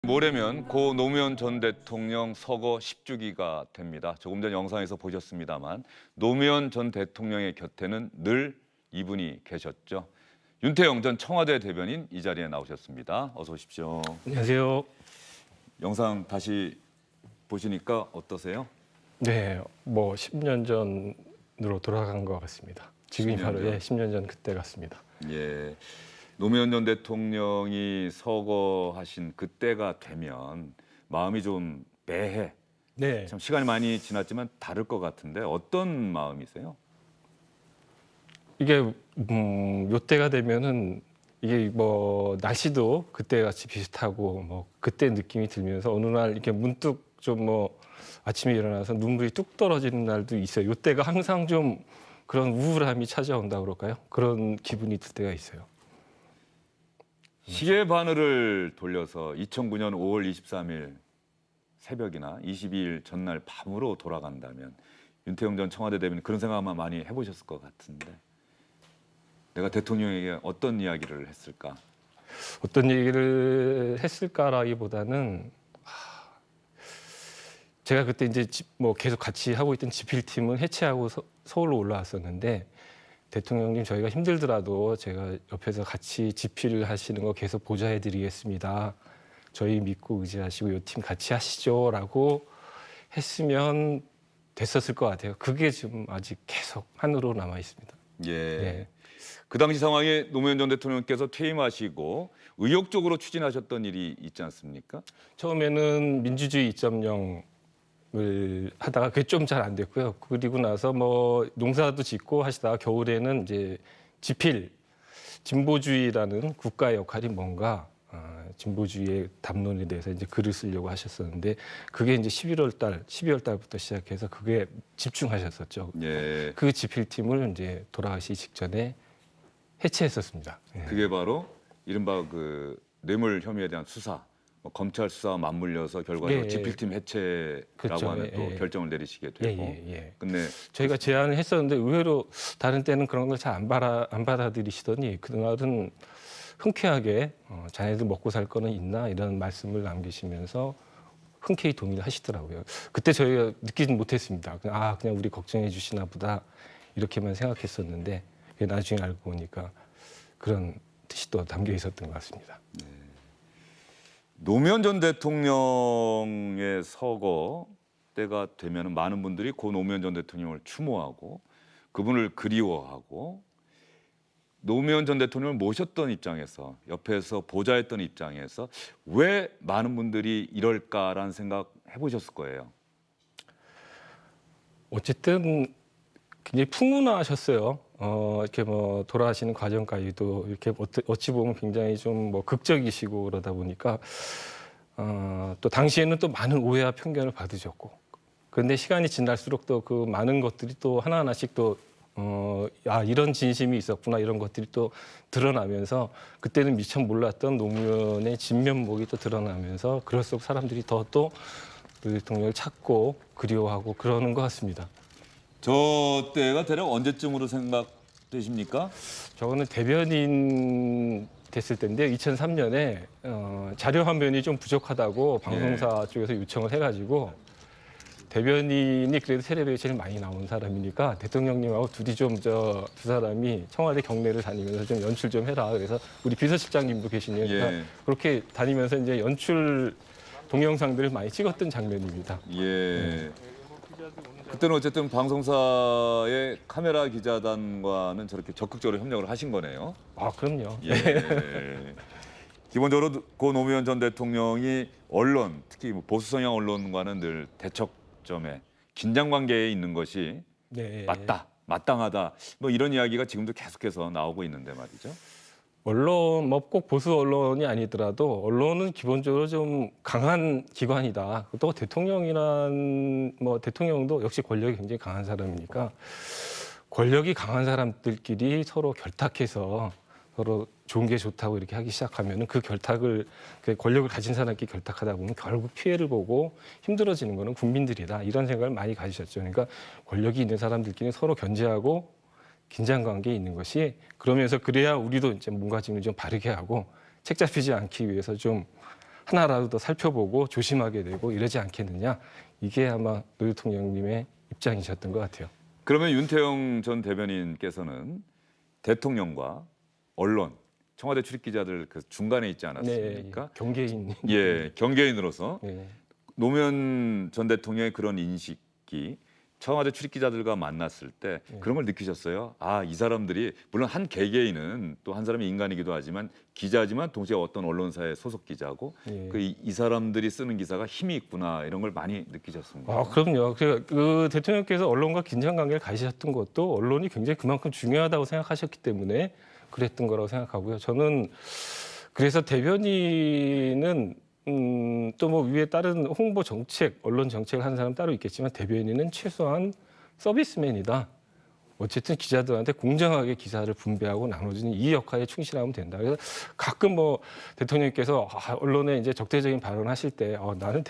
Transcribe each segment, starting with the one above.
모레면 고 노무현 전 대통령 서거 10주기가 됩니다. 조금 전 영상에서 보셨습니다만 노무현 전 대통령의 곁에는 늘 이분이 계셨죠. 윤태영 전 청와대 대변인 이 자리에 나오셨습니다. 어서 오십시오. 안녕하세요. 영상 다시 보시니까 어떠세요? 네, 뭐 10년 전으로 돌아간 것 같습니다. 지금이 10년 바로 전. 10년 전 그때 같습니다. 예. 노무현 전 대통령이 서거하신 그때가 되면 마음이 좀 매해. 네, 참 시간이 많이 지났지만 다를 것 같은데 어떤 마음이세요? 이게 요때가 되면은 이게 뭐 날씨도 그때 같이 비슷하고 뭐 그때 느낌이 들면서 어느 날 이렇게 문득 좀 뭐 아침에 일어나서 눈물이 뚝 떨어지는 날도 있어요. 요때가 항상 좀 그런 우울함이 찾아온다 그럴까요? 그런 기분이 들 때가 있어요. 시계 바늘을 돌려서 2009년 5월 23일 새벽이나 22일 전날 밤으로 돌아간다면 윤태영 전 청와대 대변인 그런 생각 아마 많이 해보셨을 것 같은데 내가 대통령에게 어떤 이야기를 했을까? 어떤 얘기를 했을까라기보다는 제가 그때 이제 뭐 계속 같이 하고 있던 집필팀은 해체하고 서울로 올라왔었는데 대통령님 저희가 힘들더라도 제가 옆에서 같이 집필을 하시는 거 계속 보좌해드리겠습니다. 저희 믿고 의지하시고 이 팀 같이 하시죠라고 했으면 됐었을 것 같아요. 그게 지금 아직 계속 한으로 남아 있습니다. 예. 네. 그 당시 상황에 노무현 전 대통령께서 퇴임하시고 의욕적으로 추진하셨던 일이 있지 않습니까? 처음에는 민주주의 2.0을 하다가 그게 좀 잘 안 됐고요. 그리고 나서 뭐 농사도 짓고 하시다가 겨울에는 이제 지필, 진보주의라는 국가의 역할이 뭔가 진보주의의 담론에 대해서 이제 글을 쓰려고 하셨었는데 그게 이제 12월 달부터 시작해서 그게 집중하셨었죠. 예. 그 지필팀을 이제 돌아가시기 직전에 해체했었습니다. 예. 그게 바로 이른바 그 뇌물 혐의에 대한 수사, 뭐 검찰 수사와 맞물려서 결과적으로 예, 예. 집필팀 해체라고 그렇죠. 하는 또 예, 예. 결정을 내리시게 예, 되고. 예, 예. 근데 저희가 제안을 했었는데 의외로 다른 때는 그런 걸 잘 안 받아들이시더니 그날은 흔쾌하게 자네들 먹고 살 거는 있나 이런 말씀을 남기시면서 흔쾌히 동의를 하시더라고요. 그때 저희가 느끼진 못했습니다. 그냥 우리 걱정해 주시나 보다 이렇게만 생각했었는데 나중에 알고 보니까 그런 뜻이 또 담겨 있었던 것 같습니다. 노무현 전 대통령의 서거 때가 되면 많은 분들이 고 노무현 전 대통령을 추모하고 그분을 그리워하고 노무현 전 대통령을 모셨던 입장에서 옆에서 보좌했던 입장에서 왜 많은 분들이 이럴까라는 생각 해보셨을 거예요. 어쨌든 굉장히 풍문하셨어요. 이렇게 뭐 돌아가시는 과정까지도 이렇게 어찌 보면 굉장히 좀 뭐 극적이시고 그러다 보니까 또 당시에는 또 많은 오해와 편견을 받으셨고 그런데 시간이 지날수록 또 그 많은 것들이 또 하나하나씩 또 이런 진심이 있었구나 이런 것들이 또 드러나면서 그때는 미처 몰랐던 노무현의 진면목이 또 드러나면서 그럴수록 사람들이 더 또 대통령을 찾고 그리워하고 그러는 것 같습니다. 저 때가 대략 언제쯤으로 생각되십니까? 저는 대변인 됐을 때인데 2003년에 자료 화면이 좀 부족하다고 방송사 쪽에서 요청을 해가지고 대변인이 그래도 텔레비에 제일 많이 나온 사람이니까 대통령님하고 둘이 좀 두 사람이 청와대 경내를 다니면서 좀 연출 좀 해라. 그래서 우리 비서실장님도 계시니까 예. 그렇게 다니면서 이제 연출 동영상들을 많이 찍었던 장면입니다. 예. 그때는 어쨌든 방송사의 카메라 기자단과는 저렇게 적극적으로 협력을 하신 거네요. 그럼요. 예. 기본적으로 고 노무현 전 대통령이 언론, 특히 뭐 보수 성향 언론과는 늘 대척점에 긴장 관계에 있는 것이 네. 맞다, 마땅하다. 뭐 이런 이야기가 지금도 계속해서 나오고 있는데 말이죠. 언론, 뭐 꼭 보수 언론이 아니더라도 언론은 기본적으로 좀 강한 기관이다. 또 대통령도 역시 권력이 굉장히 강한 사람이니까 권력이 강한 사람들끼리 서로 결탁해서 서로 좋은 게 좋다고 이렇게 하기 시작하면은 그 권력을 가진 사람끼리 결탁하다 보면 결국 피해를 보고 힘들어지는 거는 국민들이다. 이런 생각을 많이 가지셨죠. 그러니까 권력이 있는 사람들끼리 서로 견제하고 긴장 관계에 있는 것이 그러면서 그래야 우리도 이제 몸가짐을 좀 바르게 하고 책 잡히지 않기 위해서 좀 하나라도 더 살펴보고 조심하게 되고 이러지 않겠느냐. 이게 아마 노 대통령님의 입장이셨던 것 같아요. 그러면 윤태영 전 대변인께서는 대통령과 언론, 청와대 출입기자들 그 중간에 있지 않았습니까? 경계인. 예, 경계인으로서 네. 노무현 전 대통령의 그런 인식이 청와대 출입기자들과 만났을 때 그런 걸 느끼셨어요. 아, 이 사람들이 물론 한 개개인은 또 한 사람이 인간이기도 하지만 기자지만 동시에 어떤 언론사의 소속 기자고 예. 이 사람들이 쓰는 기사가 힘이 있구나 이런 걸 많이 느끼셨습니다. 아, 그럼요. 그 대통령께서 언론과 긴장 관계를 가지셨던 것도 언론이 굉장히 그만큼 중요하다고 생각하셨기 때문에 그랬던 거라고 생각하고요. 저는 그래서 대변인은 또 뭐 위에 다른 홍보 정책, 언론 정책을 하는 사람 따로 있겠지만 대변인은 최소한 서비스맨이다. 어쨌든 기자들한테 공정하게 기사를 분배하고 나눠주는 이 역할에 충실하면 된다. 그래서 가끔 뭐 대통령께서 언론에 이제 적대적인 발언하실 때 나는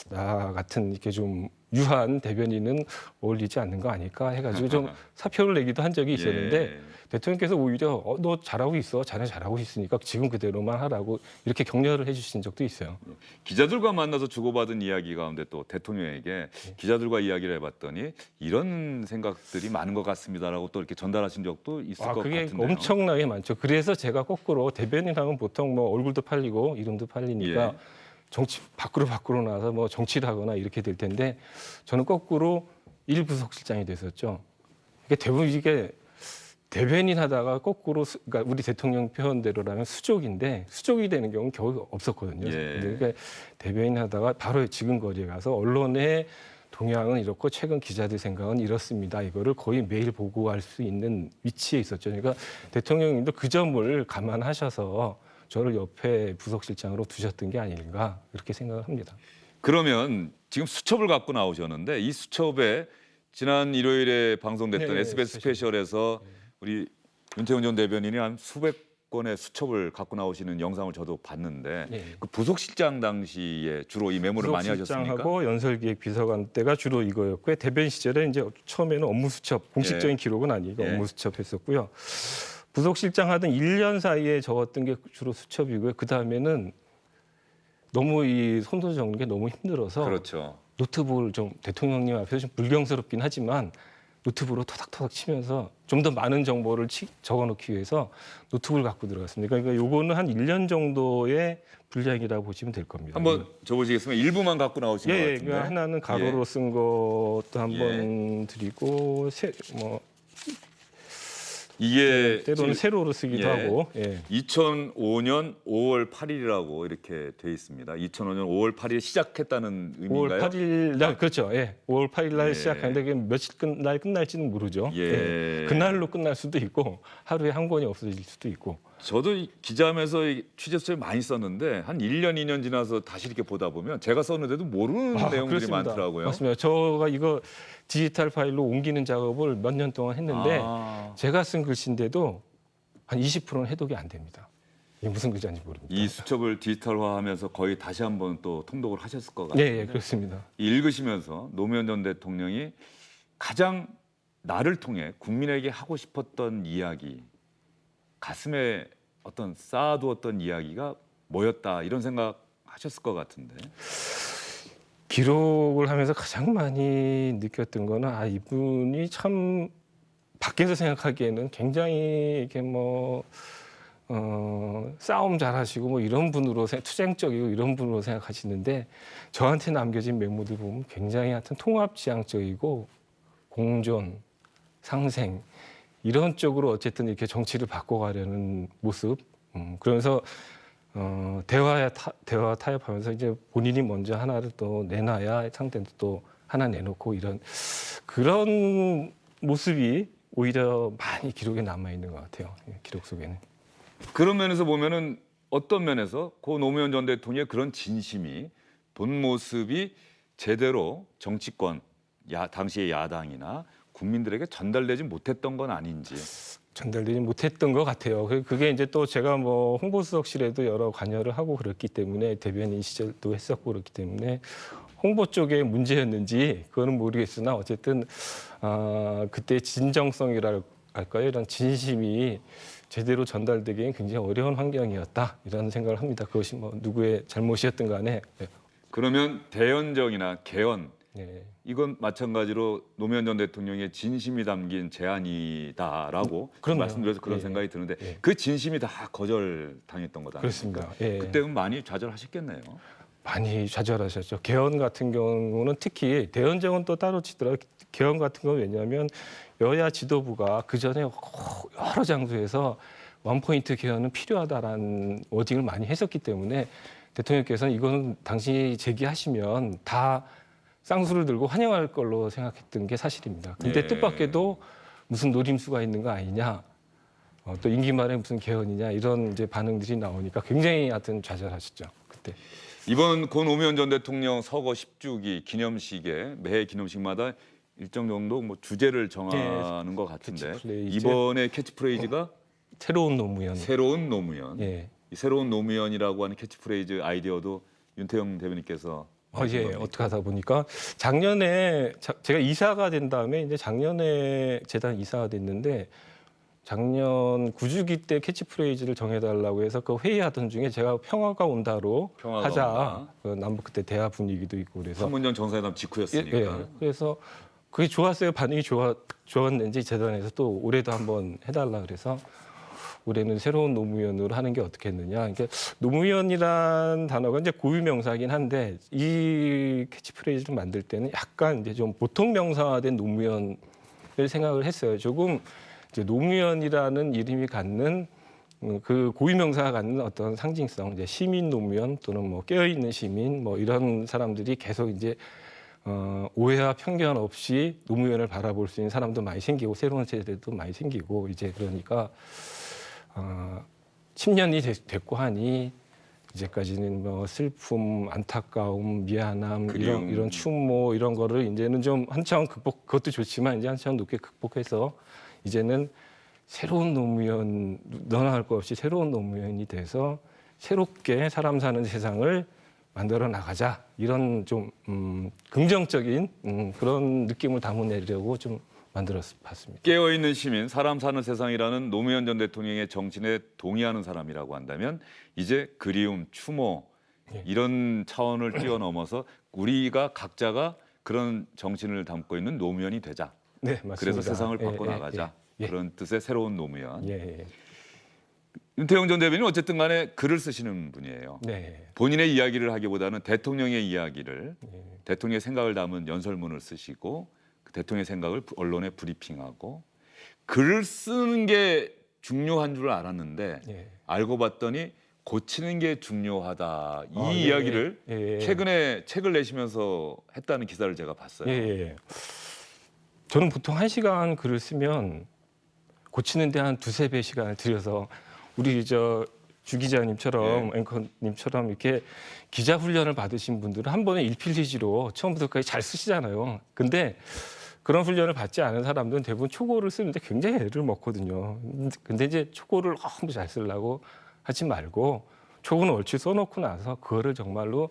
나 같은 이렇게 좀 유한 대변인은 어울리지 않는 거 아닐까 해가지고 좀 사표를 내기도 한 적이 있었는데 예. 대통령께서 오히려 너 잘하고 있어, 자네 잘하고 있으니까 지금 그대로만 하라고 이렇게 격려를 해주신 적도 있어요. 기자들과 만나서 주고받은 이야기 가운데 또 대통령에게 기자들과 이야기를 해봤더니 이런 생각들이 많은 것 같습니다라고 또 이렇게 전달하신 적도 있을 것 그게 같은데요. 엄청나게 많죠. 그래서 제가 거꾸로 대변인하면 보통 뭐 얼굴도 팔리고 이름도 팔리니까 예. 정치 밖으로 나와서 뭐 정치를 하거나 이렇게 될 텐데 저는 거꾸로 일부속실장이 됐었죠. 이게 대부분 이게 대변인 하다가 거꾸로 그러니까 우리 대통령 표현대로라면 수족인데 수족이 되는 경우는 겨우 없었거든요. 예. 그러니까 대변인 하다가 바로 지금 거리에 가서 언론의 동향은 이렇고 최근 기자들 생각은 이렇습니다. 이거를 거의 매일 보고할 수 있는 위치에 있었죠. 그러니까 대통령님도 그 점을 감안하셔서 저를 옆에 부속실장으로 두셨던 게 아닌가 그렇게 생각을 합니다. 그러면 지금 수첩을 갖고 나오셨는데 이 수첩에 지난 일요일에 방송됐던 네, SBS 스페셜에서 우리 윤태훈 전 대변인이 한 수백 건의 수첩을 갖고 나오시는 영상을 저도 봤는데 네. 그 부속실장 당시에 주로 이 메모를 많이 하셨습니까? 부속실장하고 연설기획비서관 때가 주로 이거였고요. 대변 시절에 이제 처음에는 업무수첩, 공식적인 예. 기록은 아니고 예. 업무수첩 했었고요. 부속실장 하던 1년 사이에 적었던 게 주로 수첩이고요. 그 다음에는 너무 이 손도 적는 게 너무 힘들어서 그렇죠. 노트북을 좀 대통령님 앞에서 좀 불경스럽긴 하지만 노트북으로 토닥토닥 치면서 좀 더 많은 정보를 적어놓기 위해서 노트북을 갖고 들어갔습니다. 그러니까 요거는 한 1년 정도의 분량이라고 보시면 될 겁니다. 한번 줘보시겠습니까? 일부만 갖고 나오신 것 예, 같은데. 그러니까 하나는 가로로 쓴 것도 한번 예. 드리고 이게 때로는 지금 세로로 쓰기도 예. 하고. 예. 2005년 5월 8일이라고 이렇게 돼 있습니다. 2005년 5월 8일 시작했다는 5월 의미인가요? 8일 날 그렇죠. 예. 5월 8일 날 예. 시작하는데 그게 며칠 날 끝날지는 모르죠. 예. 그날로 끝날 수도 있고 하루에 한 권이 없어질 수도 있고. 저도 기자하면서 취재 수첩 많이 썼는데 한 1년, 2년 지나서 다시 이렇게 보다 보면 제가 썼는데도 모르는 내용들이 그렇습니다. 많더라고요. 맞습니다. 저가 이거 디지털 파일로 옮기는 작업을 몇 년 동안 했는데 제가 쓴 글씨인데도 한 20%는 해독이 안 됩니다. 이게 무슨 글자인지 모릅니다. 이 수첩을 디지털화하면서 거의 다시 한번 또 통독을 하셨을 것 같아요. 예, 그렇습니다. 읽으시면서 노무현 전 대통령이 가장 나를 통해 국민에게 하고 싶었던 이야기, 가슴에 어떤 쌓아두었던 이야기가 뭐였다 이런 생각 하셨을 것 같은데. 기록을 하면서 가장 많이 느꼈던 거는 이분이 참 밖에서 생각하기에는 굉장히 이렇게 싸움 잘하시고 뭐 이런 분으로 투쟁적이고 이런 분으로 생각하시는데 저한테 남겨진 메모들 보면 굉장히 하여튼 통합지향적이고 공존, 상생 이런 쪽으로 어쨌든 이렇게 정치를 바꿔가려는 모습. 그러면서 대화 타협하면서 이제 본인이 먼저 하나를 또 내놔야 상대도 또 하나 내놓고 이런 그런 모습이 오히려 많이 기록에 남아 있는 것 같아요. 기록 속에는. 그런 면에서 보면은 어떤 면에서 고 노무현 전 대통령의 그런 진심이 본 모습이 제대로 정치권, 당시의 야당이나 국민들에게 전달되지 못했던 건 아닌지. 전달되지 못했던 것 같아요. 그게 이제 또 제가 뭐 홍보수석실에도 여러 관여를 하고 그렇기 때문에 대변인 시절도 했었고 그렇기 때문에 홍보 쪽에 문제였는지 그거는 모르겠으나 어쨌든 그때 진정성이랄까 할까요? 이런 진심이 제대로 전달되기엔 굉장히 어려운 환경이었다 이런 생각을 합니다. 그것이 뭐 누구의 잘못이었든 간에. 네. 그러면 대연정이나 개헌 네. 이건 마찬가지로 노무현 전 대통령의 진심이 담긴 제안이다라고 그럼요. 말씀드려서 그런 예, 생각이 드는데 예. 그 진심이 다 거절당했던 거다. 그렇습니다. 예. 그때는 많이 좌절하셨겠네요. 많이 좌절하셨죠. 개헌 같은 경우는 특히 대연정은 또 따로 치더라도 개헌 같은 경우는 왜냐하면 여야 지도부가 그 전에 여러 장소에서 원포인트 개헌은 필요하다라는 워딩을 많이 했었기 때문에 대통령께서는 이거는 당신이 제기하시면 다 쌍수를 들고 환영할 걸로 생각했던 게 사실입니다. 근데 예. 뜻밖에도 무슨 노림수가 있는 거 아니냐, 또 임기 말에 무슨 개헌이냐 이런 이제 반응들이 나오니까 굉장히 하여튼 좌절하셨죠 그때. 이번 고 노무현 전 대통령 서거 10주기 기념식에 매해 기념식마다 일정 정도 뭐 주제를 정하는 것 같은데 캐치프레이즈. 이번에 캐치프레이즈가 새로운 노무현. 새로운 노무현. 예. 이 새로운 노무현이라고 하는 캐치프레이즈 아이디어도 윤태영 대변인께서 예, 어떻게 하다 보니까 작년에 제가 이사가 된 다음에 이제 작년에 재단 이사가 됐는데 작년 9주기 때 캐치프레이즈를 정해달라고 해서 그 회의하던 중에 제가 평화가 온다로 평화가 하자. 온다. 그 남북 그때 대화 분위기도 있고 그래서 판문점 정상회담 직후였으니까. 예. 그래서 그게 좋았어요. 반응이 좋았는지 재단에서 또 올해도 한번 해달라 그래서 올해는 새로운 노무현으로 하는 게 어떻겠느냐. 그러니까 노무현이란 단어가 이제 고유 명사긴 한데 이 캐치프레이즈를 만들 때는 약간 이제 좀 보통 명사화된 노무현을 생각을 했어요. 조금 이제 노무현이라는 이름이 갖는 그 고유 명사가 갖는 어떤 상징성, 이제 시민 노무현 또는 뭐 깨어 있는 시민 뭐 이런 사람들이 계속 이제 오해와 편견 없이 노무현을 바라볼 수 있는 사람도 많이 생기고 새로운 세대도 많이 생기고 이제 그러니까 10년이 됐고 하니 이제까지는 뭐 슬픔, 안타까움, 미안함 그리움. 이런 추모 이런 거를 이제는 좀 한참 그것도 좋지만 이제 한참 높게 극복해서 이제는 새로운 노무현 너나 할 것 없이 새로운 노무현이 돼서 새롭게 사람 사는 세상을 만들어 나가자 이런 좀 긍정적인 그런 느낌을 담아내려고 좀 만들어 봤습니다. 깨어있는 시민, 사람 사는 세상이라는 노무현 전 대통령의 정신에 동의하는 사람이라고 한다면 이제 그리움, 추모 이런 차원을 뛰어넘어서 우리가 각자가 그런 정신을 담고 있는 노무현이 되자. 네, 맞습니다. 그래서 세상을 바꿔나가자. 예. 그런 뜻의 새로운 노무현. 예. 윤태영 전 대변인은 어쨌든 간에 글을 쓰시는 분이에요. 네. 본인의 이야기를 하기보다는 대통령의 이야기를 예. 대통령의 생각을 담은 연설문을 쓰시고 그 대통령의 생각을 언론에 브리핑하고 글을 쓰는 게 중요한 줄 알았는데 예. 알고 봤더니 고치는 게 중요하다. 이 예. 이야기를 예. 최근에 책을 내시면서 했다는 기사를 제가 봤어요. 예. 저는 보통 1시간 글을 쓰면 고치는 데 한 2-3배 시간을 들여서 우리 주 기자님처럼 앵커님처럼 이렇게 기자 훈련을 받으신 분들은 한 번에 1필리지로 처음부터 끝까지 잘 쓰시잖아요. 근데 그런 훈련을 받지 않은 사람들은 대부분 초고를 쓰는데 굉장히 애를 먹거든요. 근데 이제 초고를 너무 잘 쓰려고 하지 말고 초고는 얼추 써놓고 나서 그거를 정말로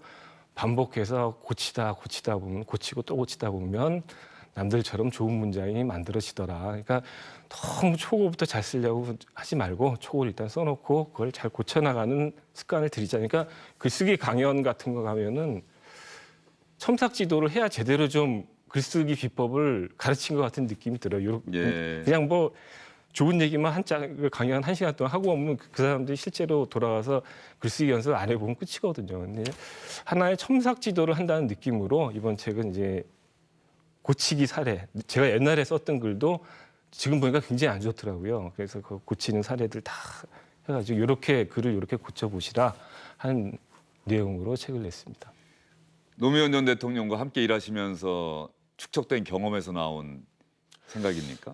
반복해서 고치다 보면 고치고 또 고치다 보면 남들처럼 좋은 문장이 만들어지더라. 그러니까 너무 초고부터 잘 쓰려고 하지 말고 초고를 일단 써놓고 그걸 잘 고쳐나가는 습관을 들이자. 그러니까 글쓰기 강연 같은 거 가면은 첨삭지도를 해야 제대로 좀 글쓰기 비법을 가르친 것 같은 느낌이 들어요. 예. 그냥 뭐 좋은 얘기만 강연 1시간 동안 하고 오면 그 사람들이 실제로 돌아와서 글쓰기 연습을 안 해보면 끝이거든요. 근데 하나의 첨삭지도를 한다는 느낌으로 이번 책은 이제 고치기 사례. 제가 옛날에 썼던 글도 지금 보니까 굉장히 안 좋더라고요. 그래서 그 고치는 사례들 다 해가지고 이렇게 글을 이렇게 고쳐보시라 하는 내용으로 책을 냈습니다. 노무현 전 대통령과 함께 일하시면서 축적된 경험에서 나온 생각입니까?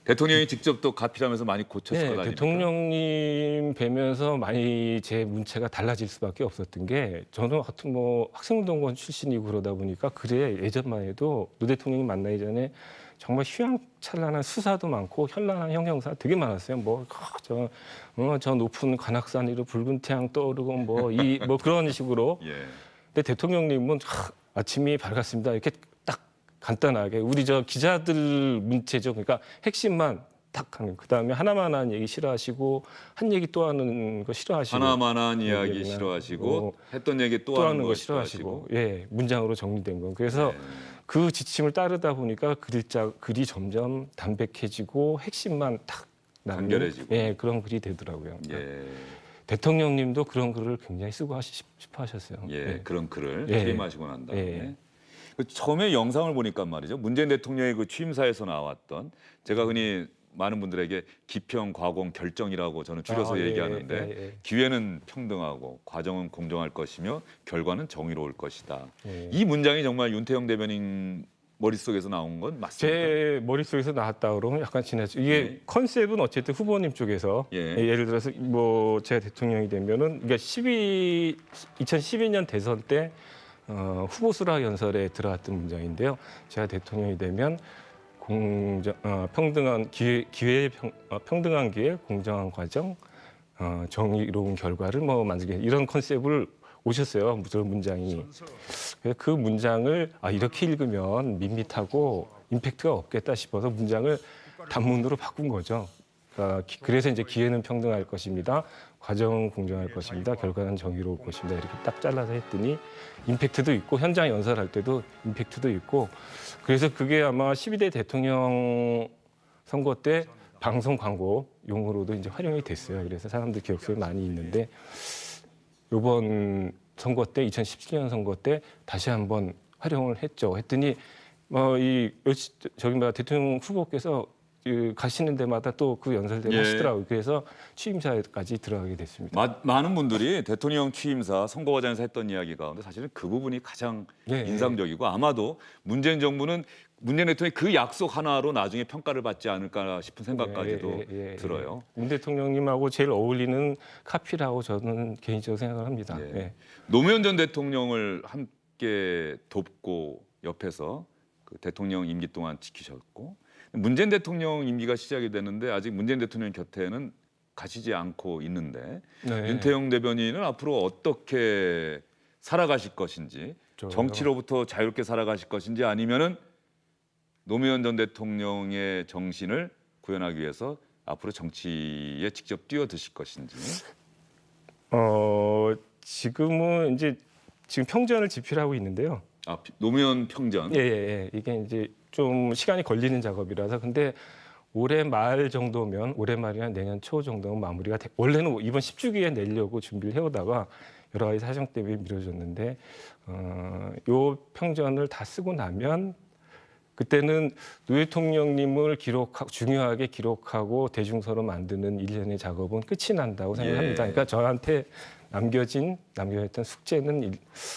대통령이 직접 또 가필하면서 많이 고쳤을 거 아닙니까? 대통령님 뵈면서 많이 제 문체가 달라질 수밖에 없었던 게 저는 하여튼 뭐 학생운동권 출신이고 그러다 보니까 그래 예전만 해도 노 대통령이 만나기 전에 정말 휘황찬란한 수사도 많고 현란한 형용사 되게 많았어요. 뭐 저 높은 관악산 위로 붉은 태양 떠오르고 뭐 그런 식으로. 예. 근데 대통령님은 아침이 밝았습니다. 이렇게 딱 간단하게 우리 저 기자들 문체죠. 그러니까 핵심만 탁 하는. 그다음에 하나만 하는 얘기 싫어하시고 한 얘기 또 하는 거 싫어하시고. 하나만한 이야기 얘기나 싫어하시고 했던 얘기 또 또 하는 하는 거 거 싫어하시고. 싫어하시고. 예, 문장으로 정리된 건. 그래서 네. 그 지침을 따르다 보니까 글이 점점 담백해지고 핵심만 탁 남는, 간결해지고. 예, 그런 글이 되더라고요. 예, 대통령님도 그런 글을 굉장히 쓰고 싶어 하셨어요. 예, 그런 글을 예. 퇴임하시고 난 다음에 예. 그 처음에 영상을 보니까 말이죠. 문재인 대통령의 그 취임사에서 나왔던 제가 흔히 많은 분들에게 기평, 과공, 결정이라고 저는 줄여서 아, 예, 얘기하는데 예. 기회는 평등하고 과정은 공정할 것이며 결과는 정의로울 것이다. 예. 이 문장이 정말 윤태영 대변인 머릿속에서 나온 건 맞습니까? 제 머릿속에서 나왔다 그러면 약간 지나죠. 이게 예. 컨셉은 어쨌든 후보님 쪽에서 예. 예를 들어서 뭐 제가 대통령이 되면은 그러니까 2012년 대선 때 후보 수락 연설에 들어갔던 문장인데요. 제가 대통령이 되면 평등한 평등한 기회, 공정한 과정, 정의로운 결과를 뭐 만들게 이런 컨셉을 오셨어요. 저 문장이. 그래서 그 문장을 이렇게 읽으면 밋밋하고 임팩트가 없겠다 싶어서 문장을 단문으로 바꾼 거죠. 그러니까 그래서 이제 기회는 평등할 것입니다. 과정은 공정할 것입니다. 결과는 정의로울 것입니다. 이렇게 딱 잘라서 했더니 임팩트도 있고 현장 연설할 때도 임팩트도 있고 그래서 그게 아마 12대 대통령 선거 때 방송 광고 용으로도 이제 활용이 됐어요. 그래서 사람들 기억 속에 많이 있는데 이번 선거 때 2017년 선거 때 다시 한번 활용을 했죠. 했더니 대통령 후보께서 가시는 데마다 또 그 연설대로 예. 하시더라고요. 그래서 취임사까지 들어가게 됐습니다. 많은 분들이 대통령 취임사 선거 과정에서 했던 이야기 가운데 사실은 그 부분이 가장 예, 인상적이고 아마도 문재인 정부는 문재인 대통령이 그 약속 하나로 나중에 평가를 받지 않을까 싶은 생각까지도 들어요. 문 대통령님하고 제일 어울리는 카피라고 저는 개인적으로 생각을 합니다. 예. 예. 노무현 전 대통령을 함께 돕고 옆에서 그 대통령 임기 동안 지키셨고 문재인 대통령 임기가 시작이 되는데 아직 문재인 대통령 곁에는 가시지 않고 있는데 네. 윤태영 대변인은 앞으로 어떻게 살아가실 것인지 정치로부터 자유롭게 살아가실 것인지 아니면은 노무현 전 대통령의 정신을 구현하기 위해서 앞으로 정치에 직접 뛰어드실 것인지. 지금은 이제 지금 평전을 집필하고 있는데요. 노무현 평전. 예. 이게 이제 좀 시간이 걸리는 작업이라서 근데 올해 말 정도면 올해 말이나 내년 초 정도면 마무리가 원래는 이번 10주기에 내려고 준비를 해오다가 여러 가지 사정 때문에 미뤄졌는데 요 평전을 다 쓰고 나면 그때는 노 대통령님을 중요하게 기록하고 대중서로 만드는 일련의 작업은 끝이 난다고 생각합니다. 그러니까 저한테 남겨졌던 숙제는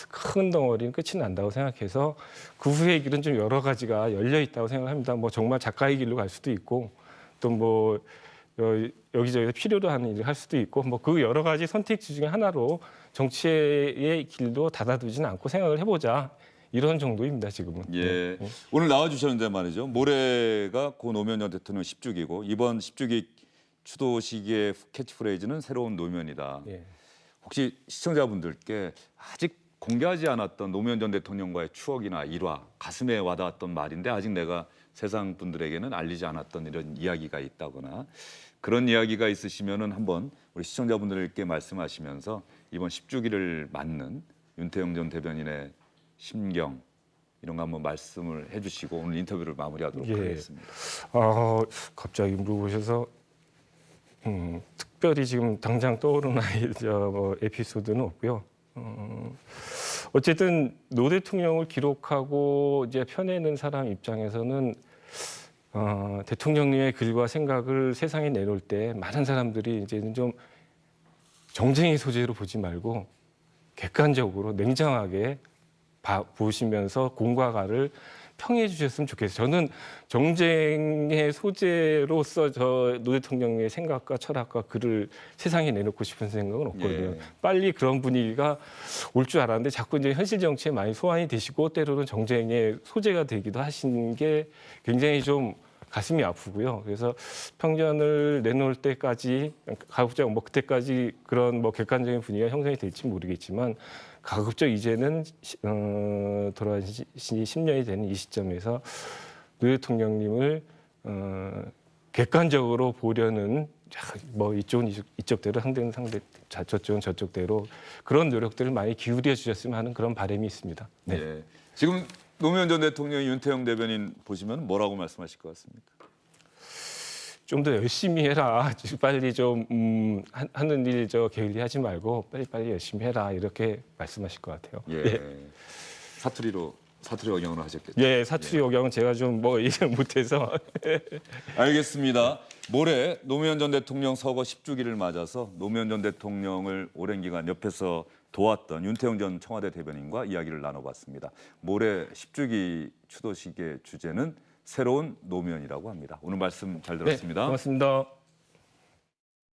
큰 덩어리는 끝이 난다고 생각해서 그 후의 길은 좀 여러 가지가 열려 있다고 생각합니다. 뭐 정말 작가의 길로 갈 수도 있고 또 뭐 여기저기 필요로 하는 일을 할 수도 있고 뭐 그 여러 가지 선택지 중에 하나로 정치의 길도 닫아두지는 않고 생각을 해보자. 이런 정도입니다 지금은. 예. 오늘 나와주셨는데 말이죠. 모레가 고 노무현 전 대통령 10주기고 이번 10주기 추도식의 캐치프레이즈는 새로운 노무현이다. 예. 혹시 시청자분들께 아직 공개하지 않았던 노무현 전 대통령과의 추억이나 일화, 가슴에 와닿았던 말인데 아직 내가 세상 분들에게는 알리지 않았던 이런 이야기가 있다거나 그런 이야기가 있으시면은 한번 우리 시청자분들께 말씀하시면서 이번 10주기를 맞는 윤태영 전 대변인의 심경 이런 거 한번 말씀을 해주시고 오늘 인터뷰를 마무리하도록 하겠습니다. 갑자기 물어보셔서 특별히 지금 당장 떠오르는 에피소드는 없고요. 어쨌든 노 대통령을 기록하고 이제 펴내는 사람 입장에서는 대통령님의 글과 생각을 세상에 내놓을 때 많은 사람들이 이제는 좀 정쟁의 소재로 보지 말고 객관적으로 냉정하게 보시면서 공과 가를 평해 주셨으면 좋겠어요. 저는 정쟁의 소재로서 노 대통령의 생각과 철학과 글을 세상에 내놓고 싶은 생각은 없거든요. 예. 빨리 그런 분위기가 올 줄 알았는데 자꾸 이제 현실 정치에 많이 소환이 되시고 때로는 정쟁의 소재가 되기도 하신 게 굉장히 좀 가슴이 아프고요. 그래서 평전을 내놓을 때까지 가급적 그때까지 그런 객관적인 분위기가 형성이 될지 모르겠지만 가급적 이제는 돌아가신 지 10년이 되는 이 시점에서 노 대통령님을 객관적으로 보려는 뭐 이쪽은 이쪽대로 상대는 저쪽은 저쪽대로 그런 노력들을 많이 기울여 주셨으면 하는 그런 바람이 있습니다. 네. 예. 지금 노무현 전 대통령이 윤태영 대변인 보시면 뭐라고 말씀하실 것 같습니까? 좀 더 열심히 해라. 빨리 좀 하는 일 게을리하지 말고 빨리 열심히 해라. 이렇게 말씀하실 것 같아요. 예. 사투리 억양으로 하셨겠죠. 예, 사투리 억양은 제가 좀 뭐 이해 못해서. 알겠습니다. 모레 노무현 전 대통령 서거 10주기를 맞아서 노무현 전 대통령을 오랜 기간 옆에서 도왔던 윤태영 전 청와대 대변인과 이야기를 나눠봤습니다. 모레 10주기 추도식의 주제는 새로운 노무현이라고 합니다. 오늘 말씀 잘 네, 들었습니다. 고맙습니다.